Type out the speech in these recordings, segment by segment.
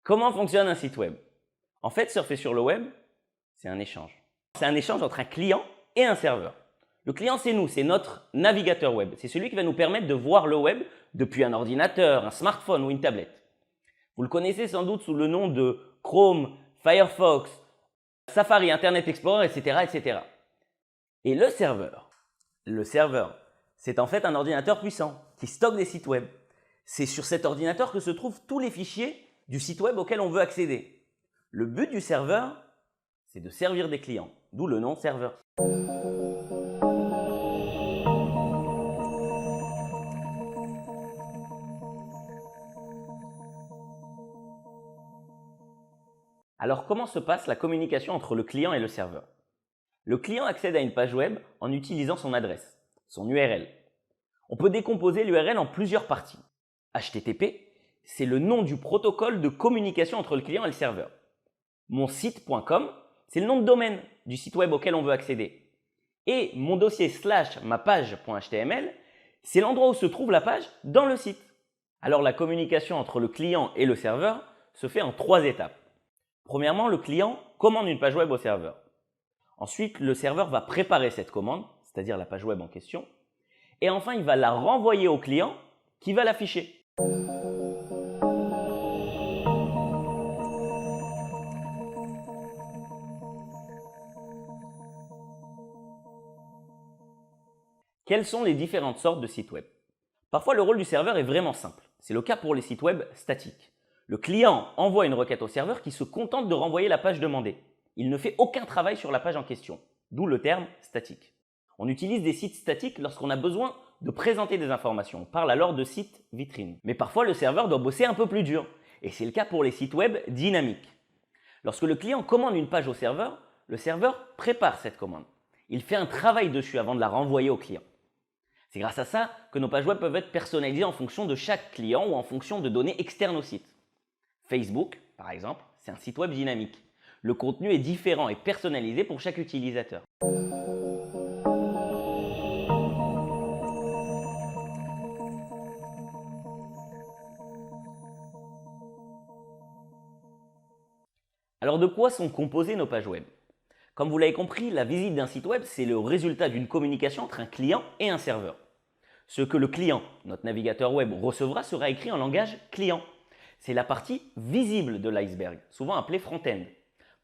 Comment fonctionne un site web? En fait, surfer sur le web, c'est un échange. C'est un échange entre un client et un serveur. Le client, c'est nous, c'est notre navigateur web. C'est celui qui va nous permettre de voir le web depuis un ordinateur, un smartphone ou une tablette. Vous le connaissez sans doute sous le nom de Chrome, Firefox, Safari, Internet Explorer, etc., etc. Et le serveur, c'est en fait un ordinateur puissant qui stocke des sites web. C'est sur cet ordinateur que se trouvent tous les fichiers du site web auquel on veut accéder. Le but du serveur, c'est de servir des clients, d'où le nom serveur. Alors comment se passe la communication entre le client et le serveur? Le client accède à une page web en utilisant son adresse, son URL. On peut décomposer l'URL en plusieurs parties. HTTP, c'est le nom du protocole de communication entre le client et le serveur. Monsite.com, c'est le nom de domaine du site web auquel on veut accéder. Et mon dossier / mapage.html, c'est l'endroit où se trouve la page dans le site. Alors la communication entre le client et le serveur se fait en 3 étapes. Premièrement, le client commande une page web au serveur. Ensuite, le serveur va préparer cette commande, c'est-à-dire la page web en question. Et enfin, il va la renvoyer au client qui va l'afficher. Quelles sont les différentes sortes de sites web? Parfois, le rôle du serveur est vraiment simple. C'est le cas pour les sites web statiques. Le client envoie une requête au serveur qui se contente de renvoyer la page demandée. Il ne fait aucun travail sur la page en question, d'où le terme statique. On utilise des sites statiques lorsqu'on a besoin de présenter des informations. On parle alors de sites vitrines. Mais parfois, le serveur doit bosser un peu plus dur. Et c'est le cas pour les sites web dynamiques. Lorsque le client commande une page au serveur, le serveur prépare cette commande. Il fait un travail dessus avant de la renvoyer au client. C'est grâce à ça que nos pages web peuvent être personnalisées en fonction de chaque client ou en fonction de données externes au site. Facebook, par exemple, c'est un site web dynamique. Le contenu est différent et personnalisé pour chaque utilisateur. Alors de quoi sont composées nos pages web? Comme vous l'avez compris, la visite d'un site web, c'est le résultat d'une communication entre un client et un serveur. Ce que le client, notre navigateur web, recevra sera écrit en langage client. C'est la partie visible de l'iceberg, souvent appelée front-end.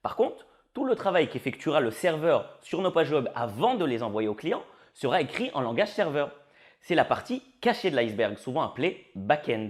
Par contre, tout le travail qu'effectuera le serveur sur nos pages web avant de les envoyer au client sera écrit en langage serveur. C'est la partie cachée de l'iceberg, souvent appelée back-end.